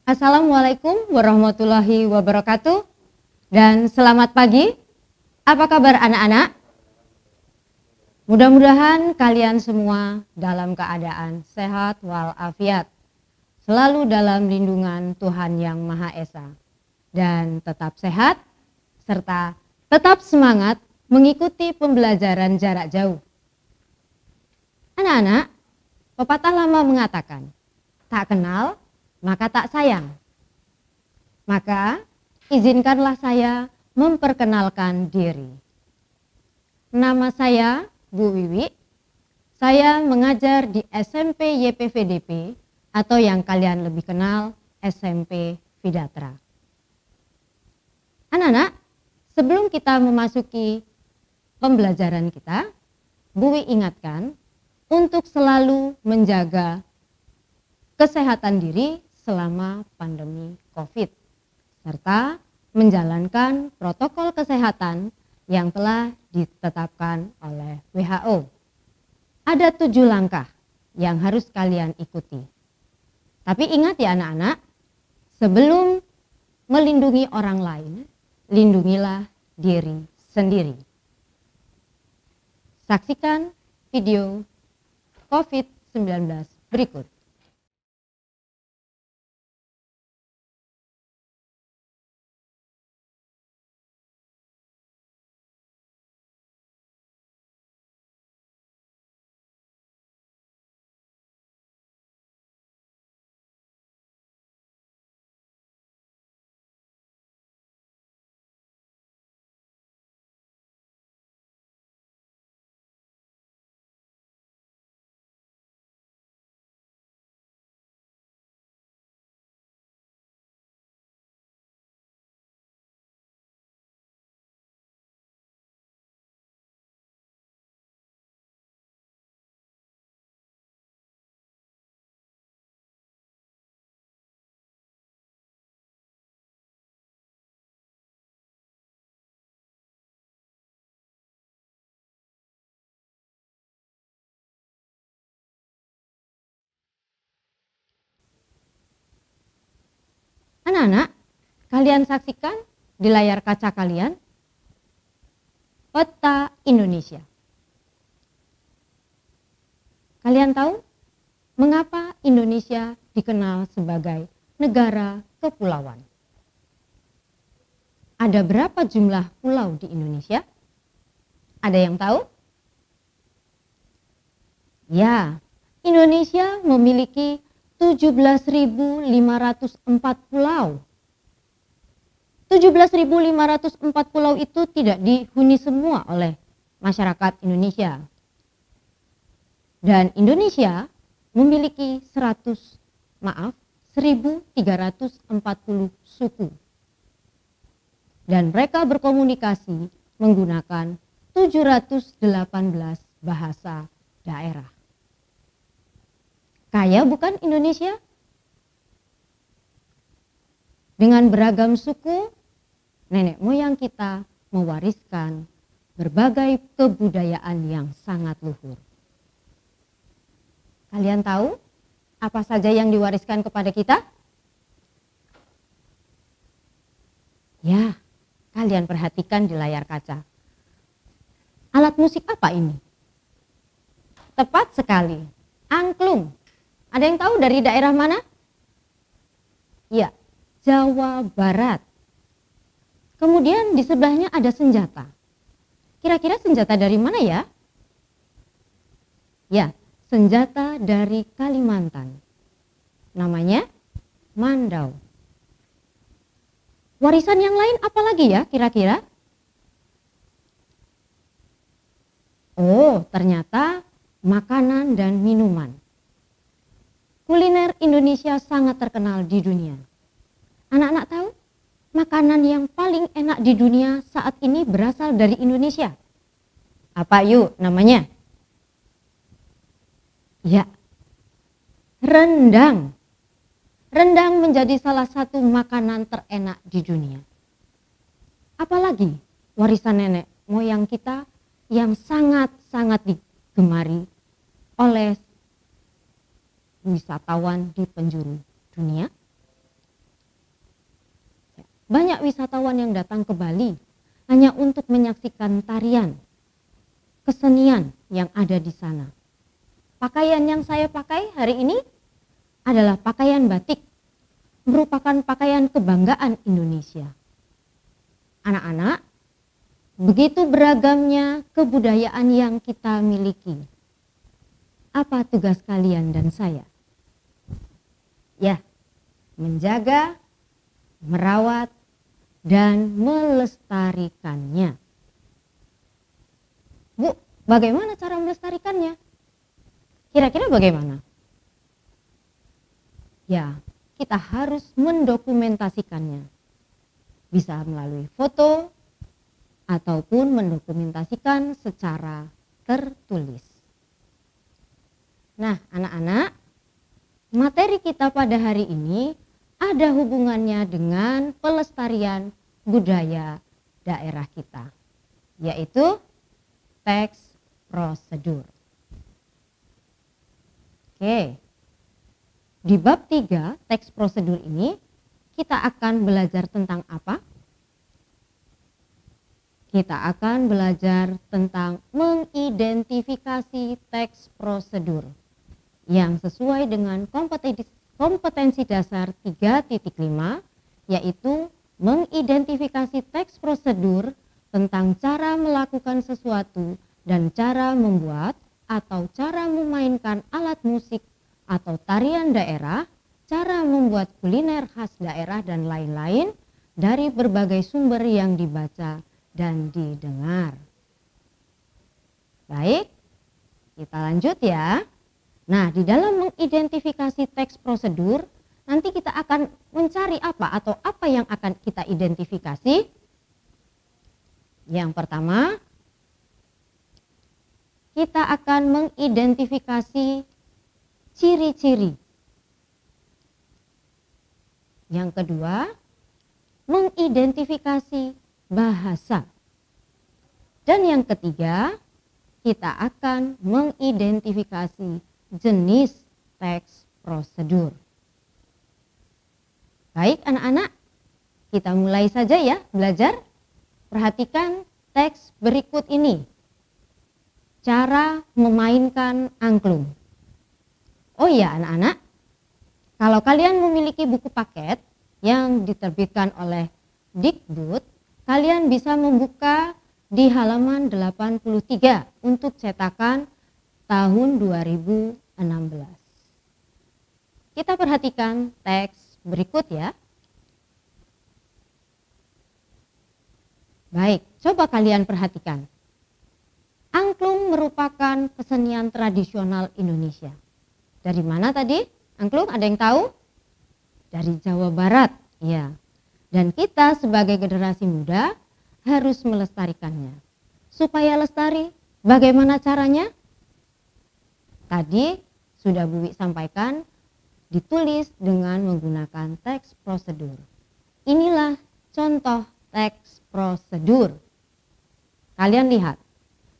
Assalamualaikum warahmatullahi wabarakatuh. Dan selamat pagi. Apa kabar anak-anak? Mudah-mudahan kalian semua dalam keadaan sehat walafiat, selalu dalam lindungan Tuhan Yang Maha Esa, dan tetap sehat serta tetap semangat mengikuti pembelajaran jarak jauh. Anak-anak, pepatah lama mengatakan, tak kenal maka tak sayang. Maka izinkanlah saya memperkenalkan diri. Nama saya Bu Wiwi. Saya mengajar di SMP YPVDP atau yang kalian lebih kenal SMP Vidatra. Anak-anak, sebelum kita memasuki pembelajaran kita, Bu Wiwi ingatkan untuk selalu menjaga kesehatan diri selama pandemi COVID, serta menjalankan protokol kesehatan yang telah ditetapkan oleh WHO. Ada 7 langkah yang harus kalian ikuti. Tapi ingat ya anak-anak, sebelum melindungi orang lain, lindungilah diri sendiri. Saksikan video COVID-19 berikut. Anak-anak, kalian saksikan di layar kaca kalian peta Indonesia. Kalian tahu mengapa Indonesia dikenal sebagai negara kepulauan? Ada berapa jumlah pulau di Indonesia? Ada yang tahu? Ya, Indonesia memiliki 17.504 pulau. 17.504 pulau itu tidak dihuni semua oleh masyarakat Indonesia. Dan Indonesia memiliki 1.340 suku. Dan mereka berkomunikasi menggunakan 718 bahasa daerah. Kaya bukan Indonesia? Dengan beragam suku, nenek moyang kita mewariskan berbagai kebudayaan yang sangat luhur. Kalian tahu apa saja yang diwariskan kepada kita? Ya, kalian perhatikan di layar kaca. Alat musik apa ini? Tepat sekali, angklung. Ada yang tahu dari daerah mana? Ya, Jawa Barat. Kemudian di sebelahnya ada senjata. Kira-kira senjata dari mana ya? Ya, senjata dari Kalimantan. Namanya mandau. Warisan yang lain apa lagi ya kira-kira? Oh, ternyata makanan dan minuman. Kuliner Indonesia sangat terkenal di dunia. Anak-anak tahu, makanan yang paling enak di dunia saat ini berasal dari Indonesia. Apa yuk namanya? Ya, rendang. Rendang menjadi salah satu makanan terenak di dunia. Apalagi warisan nenek moyang kita yang sangat-sangat digemari oleh wisatawan di penjuru dunia. banyak wisatawan yang datang ke Bali hanya untuk menyaksikan tarian, kesenian yang ada di sana. Pakaian yang saya pakai hari ini adalah pakaian batik, merupakan pakaian kebanggaan Indonesia. Anak-anak, begitu beragamnya kebudayaan yang kita miliki. Apa tugas kalian dan saya? Ya, menjaga, merawat, dan melestarikannya. Bu, bagaimana cara melestarikannya? Kira-kira bagaimana? Ya, kita harus mendokumentasikannya. Bisa melalui foto ataupun mendokumentasikan secara tertulis. Nah, anak-anak, materi kita pada hari ini ada hubungannya dengan pelestarian budaya daerah kita, yaitu teks prosedur. Oke, di bab 3 teks prosedur ini kita akan belajar tentang apa? Kita akan belajar tentang mengidentifikasi teks prosedur yang sesuai dengan kompetensi dasar 3.5, yaitu mengidentifikasi teks prosedur tentang cara melakukan sesuatu dan cara membuat atau cara memainkan alat musik atau tarian daerah, cara membuat kuliner khas daerah dan lain-lain dari berbagai sumber yang dibaca dan didengar. Baik, kita lanjut ya. Nah, di dalam mengidentifikasi teks prosedur, nanti kita akan mencari apa atau apa yang akan kita identifikasi. Yang pertama, kita akan mengidentifikasi ciri-ciri. Yang kedua, mengidentifikasi bahasa. Dan yang ketiga, kita akan mengidentifikasi jenis teks prosedur. Baik anak-anak, kita mulai saja ya belajar. Perhatikan teks berikut ini. Cara memainkan angklung. Oh iya anak-anak, kalau kalian memiliki buku paket yang diterbitkan oleh Dikbud, kalian bisa membuka di halaman 83 untuk cetakan tahun 2016. Kita perhatikan teks berikut ya. Baik, coba kalian perhatikan. Angklung merupakan kesenian tradisional Indonesia. Dari mana tadi? Angklung ada yang tahu? Dari Jawa Barat, ya. Dan kita sebagai generasi muda harus melestarikannya. Supaya lestari, bagaimana caranya? Tadi sudah Bu Wi sampaikan, ditulis dengan menggunakan teks prosedur. Inilah contoh teks prosedur. Kalian lihat,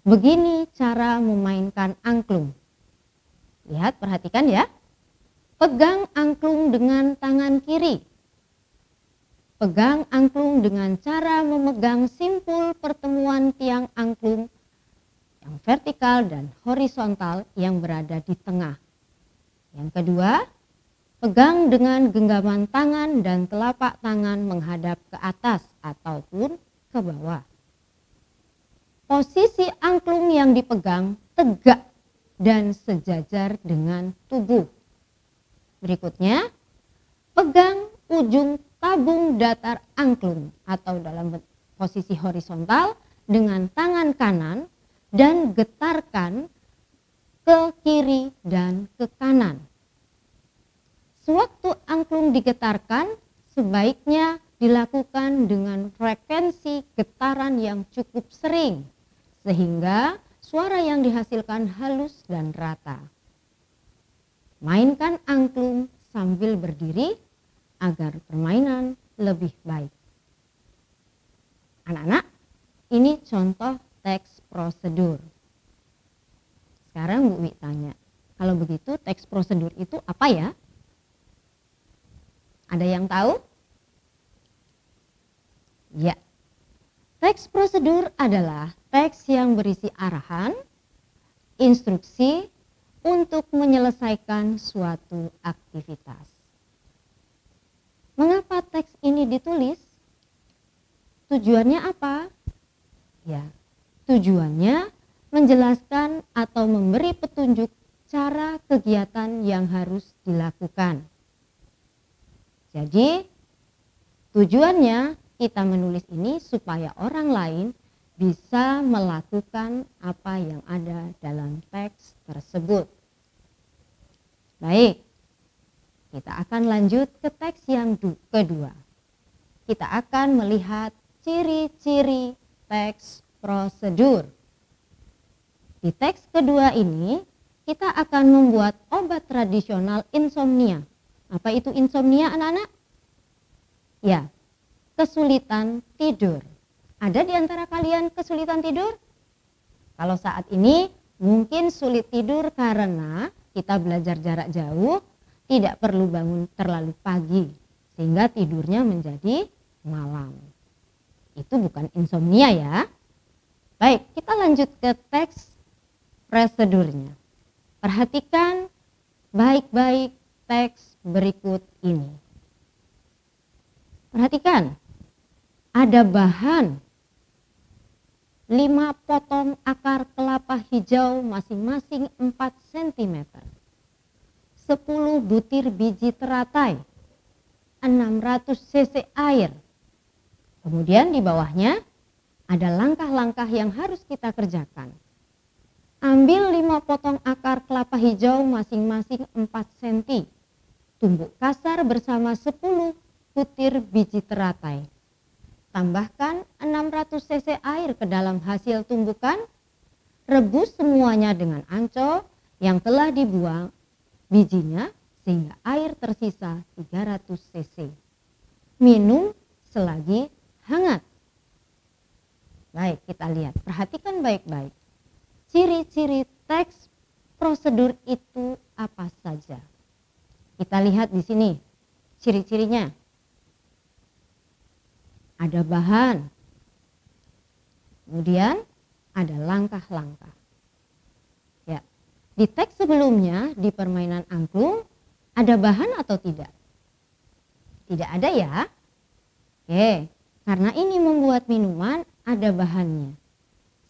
begini cara memainkan angklung. Lihat, perhatikan ya. Pegang angklung dengan tangan kiri. Pegang angklung dengan cara memegang simpul pertemuan tiang angklung yang vertikal dan horizontal yang berada di tengah. Yang kedua, pegang dengan genggaman tangan dan telapak tangan menghadap ke atas ataupun ke bawah. Posisi angklung yang dipegang tegak dan sejajar dengan tubuh. Berikutnya, pegang ujung tabung datar angklung atau dalam posisi horizontal dengan tangan kanan dan getarkan ke kiri dan ke kanan. Sewaktu angklung digetarkan, sebaiknya dilakukan dengan frekuensi getaran yang cukup sering, sehingga suara yang dihasilkan halus dan rata. Mainkan angklung sambil berdiri agar permainan lebih baik. Anak-anak, ini contoh teks prosedur. Sekarang Bu Wi tanya, kalau begitu teks prosedur itu apa ya? Ada yang tahu? Ya, teks prosedur adalah teks yang berisi arahan, instruksi untuk menyelesaikan suatu aktivitas. Mengapa teks ini ditulis? Tujuannya apa? Ya, tujuannya menjelaskan atau memberi petunjuk cara kegiatan yang harus dilakukan. Jadi, tujuannya kita menulis ini supaya orang lain bisa melakukan apa yang ada dalam teks tersebut. Baik, kita akan lanjut ke teks yang kedua. Kita akan melihat ciri-ciri teks prosedur. Di teks kedua ini, kita akan membuat obat tradisional insomnia. Apa itu insomnia, anak-anak? Ya, kesulitan tidur. Ada di antara kalian kesulitan tidur? Kalau saat ini mungkin sulit tidur karena kita belajar jarak jauh, tidak perlu bangun terlalu pagi, sehingga tidurnya menjadi malam. Itu bukan insomnia ya. Baik, kita lanjut ke teks prosedurnya. Perhatikan baik-baik teks berikut ini. Perhatikan, ada bahan 5 potong akar kelapa hijau masing-masing 4 cm, 10 butir biji teratai, 600 cc air. Kemudian di bawahnya ada langkah-langkah yang harus kita kerjakan. Ambil 5 potong akar kelapa hijau masing-masing 4 cm. Tumbuk kasar bersama 10 butir biji teratai. Tambahkan 600 cc air ke dalam hasil tumbukan. Rebus semuanya dengan ancol yang telah dibuang bijinya sehingga air tersisa 300 cc. Minum selagi hangat. Baik, kita lihat. Perhatikan baik-baik. Ciri-ciri teks prosedur itu apa saja? Kita lihat di sini ciri-cirinya. Ada bahan, kemudian ada langkah-langkah. Ya, di teks sebelumnya di permainan angklung ada bahan atau tidak? Tidak ada ya. Oke, karena ini membuat minuman ada bahannya.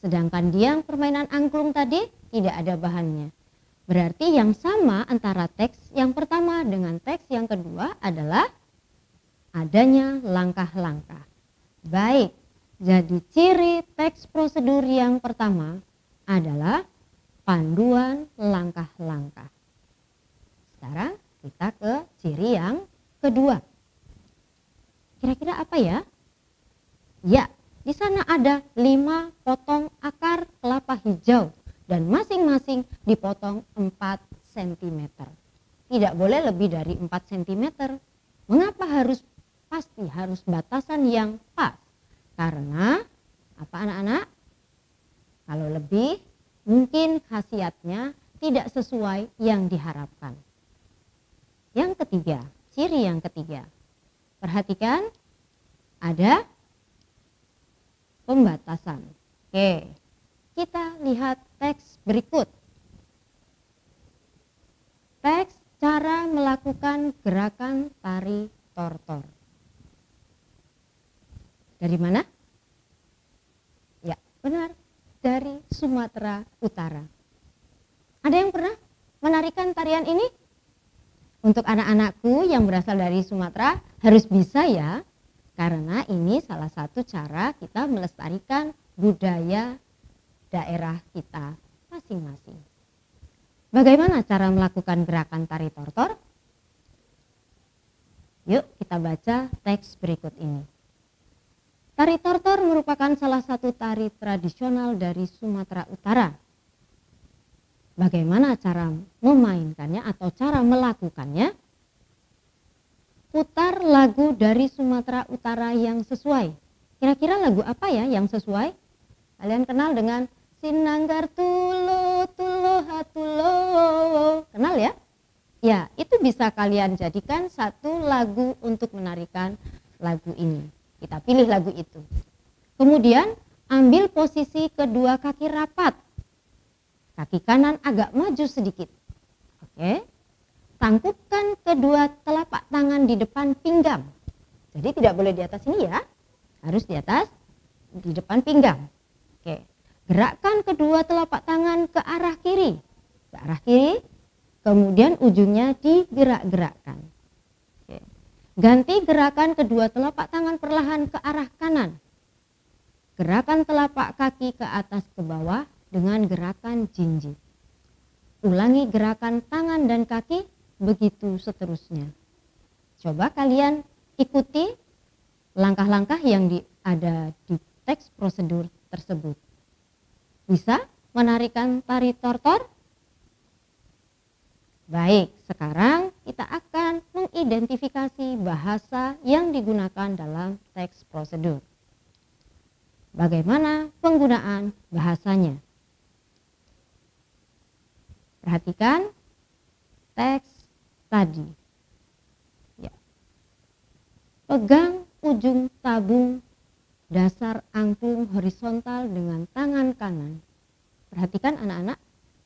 Sedangkan di yang permainan angklung tadi tidak ada bahannya. Berarti yang sama antara teks yang pertama dengan teks yang kedua adalah adanya langkah-langkah. Baik, jadi ciri teks prosedur yang pertama adalah panduan langkah-langkah. Sekarang kita ke ciri yang kedua. Kira-kira apa ya? Ya, di sana ada 5 potong akar kelapa hijau dan masing-masing dipotong 4 cm. Tidak boleh lebih dari 4 cm. Mengapa pasti harus batasan yang pas? Karena apa anak-anak? Kalau lebih mungkin khasiatnya tidak sesuai yang diharapkan. Yang ketiga, ciri yang ketiga. Perhatikan, ada pembatasan. Oke, kita lihat teks berikut. Teks cara melakukan gerakan tari tortor. Dari mana? Ya, benar, dari Sumatera Utara. Ada yang pernah menarikan tarian ini? Untuk anak-anakku yang berasal dari Sumatera harus bisa ya, karena ini salah satu cara kita melestarikan budaya daerah kita masing-masing. Bagaimana cara melakukan gerakan tari tortor? Yuk kita baca teks berikut ini. Tari tortor merupakan salah satu tari tradisional dari Sumatera Utara. Bagaimana cara memainkannya atau cara melakukannya? Putar lagu dari Sumatera Utara yang sesuai. Kira-kira lagu apa ya yang sesuai? Kalian kenal dengan Sinanggar tulo tulo hatulo. Kenal ya? Ya, itu bisa kalian jadikan satu lagu untuk menarikan lagu ini. Kita pilih lagu itu. Kemudian ambil posisi kedua kaki rapat. Kaki kanan agak maju sedikit. Oke. Tangkupkan kedua telapak tangan di depan pinggang. Jadi tidak boleh di atas ini ya. Harus di atas, di depan pinggang. Oke. Gerakkan kedua telapak tangan ke arah kiri. Ke arah kiri. Kemudian ujungnya digerak-gerakkan. Oke. Ganti gerakan kedua telapak tangan perlahan ke arah kanan. Gerakan telapak kaki ke atas ke bawah dengan gerakan jinjit. Ulangi gerakan tangan dan kaki, begitu seterusnya. Coba kalian ikuti langkah-langkah yang ada di teks prosedur tersebut. Bisa menarikan tari tortor? Baik, sekarang kita akan mengidentifikasi bahasa yang digunakan dalam teks prosedur. Bagaimana penggunaan bahasanya? Perhatikan teks tadi. Ya. Pegang ujung tabung dasar angklung horizontal dengan tangan kanan. Perhatikan anak-anak,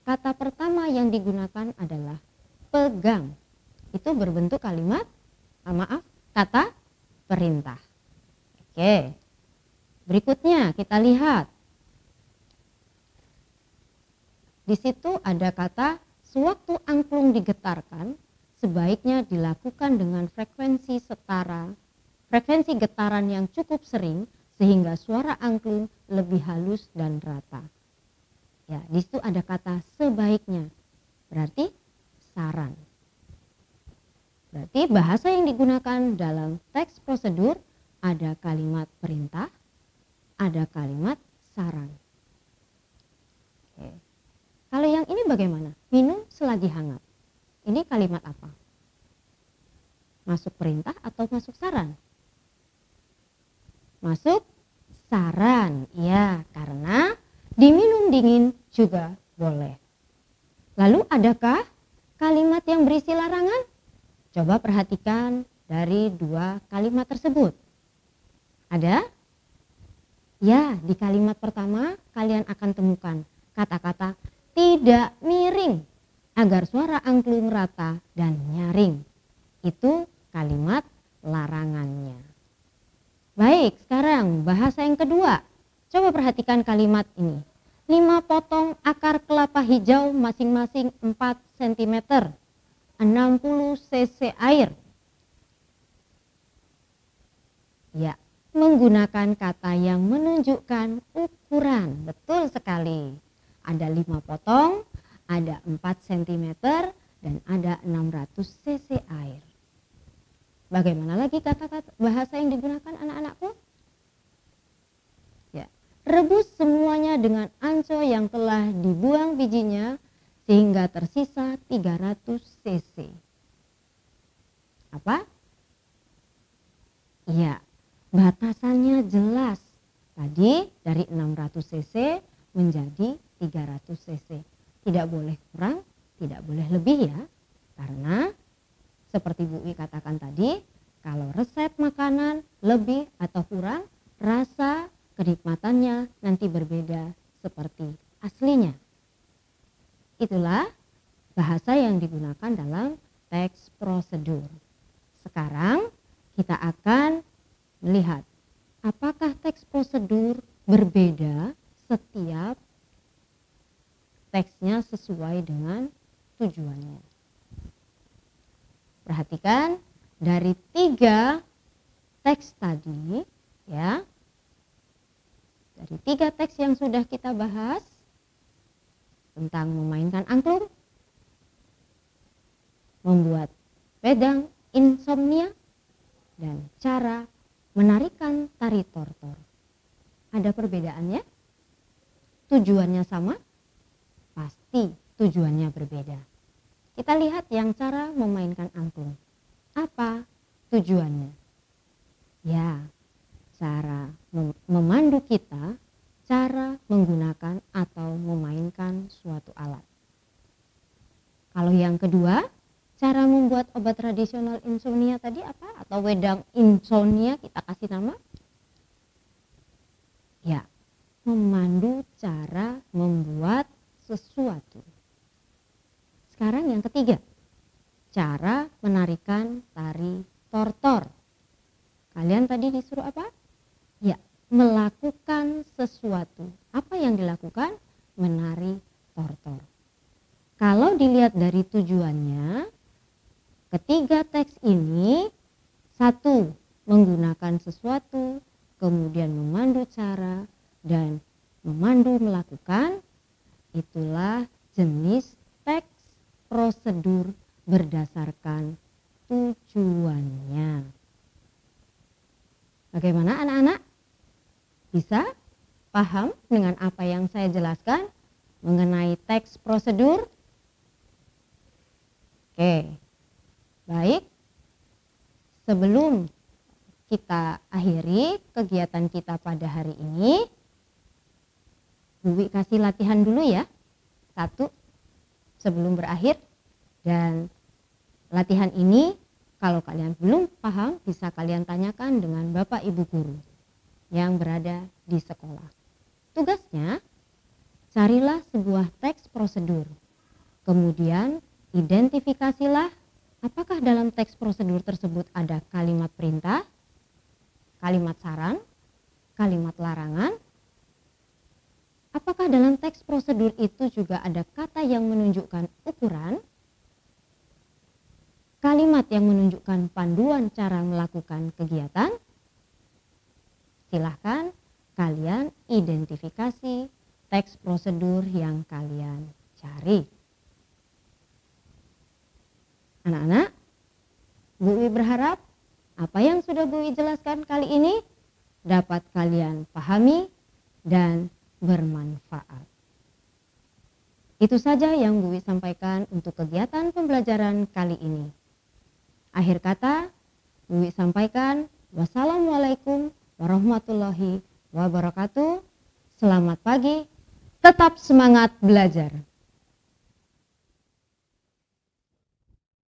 kata pertama yang digunakan adalah pegang. Itu berbentuk kalimat, kata perintah. Oke. Berikutnya kita lihat. Di situ ada kata sewaktu angklung digetarkan, sebaiknya dilakukan dengan frekuensi setara, frekuensi getaran yang cukup sering sehingga suara angklung lebih halus dan rata. Ya, di situ ada kata sebaiknya. Berarti saran. Berarti bahasa yang digunakan dalam teks prosedur ada kalimat perintah, ada kalimat saran. Oke. Kalau yang ini bagaimana? Minum selagi hangat. Ini kalimat apa? Masuk perintah atau masuk saran? Masuk saran. Ya, karena diminum dingin juga boleh. Lalu adakah kalimat yang berisi larangan? Coba perhatikan dari dua kalimat tersebut. Ada? Ya, di kalimat pertama kalian akan temukan kata-kata tidak miring agar suara angklung rata dan nyaring. Itu kalimat larangannya. Baik, sekarang bahasa yang kedua. Coba perhatikan kalimat ini. 5 potong akar kelapa hijau masing-masing 4 cm, 60 cc air. Ya, menggunakan kata yang menunjukkan ukuran. Betul sekali. Ada 5 potong, ada 4 cm, dan ada 600 cc air. Bagaimana lagi kata-kata bahasa yang digunakan anak-anakku? Ya, rebus semuanya dengan anco yang telah dibuang bijinya sehingga tersisa 300 cc. Apa? Ya, batasannya jelas. Tadi dari 600 cc menjadi 300 cc. Tidak boleh kurang, tidak boleh lebih ya. Karena seperti Bu Wi katakan tadi, kalau resep makanan lebih atau kurang, rasa kenikmatannya nanti berbeda seperti aslinya. Itulah bahasa yang digunakan dalam teks prosedur. Sekarang kita akan melihat apakah teks prosedur berbeda setiap teksnya sesuai dengan tujuannya. Perhatikan dari 3 teks tadi ya. Dari 3 teks yang sudah kita bahas tentang memainkan angklung, membuat pedang insomnia, dan cara menarikan tari tortor. Ada perbedaannya? Tujuannya sama? Pasti tujuannya berbeda. Kita lihat yang cara memainkan angklung. Apa tujuannya? Ya, cara memandu kita, cara menggunakan atau memainkan suatu alat. Kalau yang kedua, cara membuat obat tradisional insomnia tadi apa? Atau wedang insomnia kita kasih nama? Ya, memandu cara membuat sesuatu. Sekarang yang ketiga, cara menarikan tari tortor. Kalian tadi disuruh apa? Ya, melakukan sesuatu. Apa yang dilakukan? Menari tortor. Kalau dilihat dari tujuannya, ketiga teks ini, satu, menggunakan sesuatu, kemudian memandu cara, dan memandu melakukan, itulah jenis teks prosedur berdasarkan tujuannya. Bagaimana anak-anak? Bisa paham dengan apa yang saya jelaskan mengenai teks prosedur? Oke, baik. Sebelum kita akhiri kegiatan kita pada hari ini, Bu Wi kasih latihan dulu ya. Satu, sebelum berakhir. Dan latihan ini kalau kalian belum paham bisa kalian tanyakan dengan Bapak Ibu guru yang berada di sekolah. Tugasnya, carilah sebuah teks prosedur. Kemudian identifikasilah apakah dalam teks prosedur tersebut ada kalimat perintah, kalimat saran, kalimat larangan. Apakah dalam teks prosedur itu juga ada kata yang menunjukkan ukuran, kalimat yang menunjukkan panduan cara melakukan kegiatan? Silahkan kalian identifikasi teks prosedur yang kalian cari. Anak-anak, Bu Wi berharap apa yang sudah Bu Wi jelaskan kali ini dapat kalian pahami dan bermanfaat. Itu saja yang Bu Wi sampaikan untuk kegiatan pembelajaran kali ini. Akhir kata, Bu Wi sampaikan wassalamualaikum warahmatullahi wabarakatuh. Selamat pagi, tetap semangat belajar.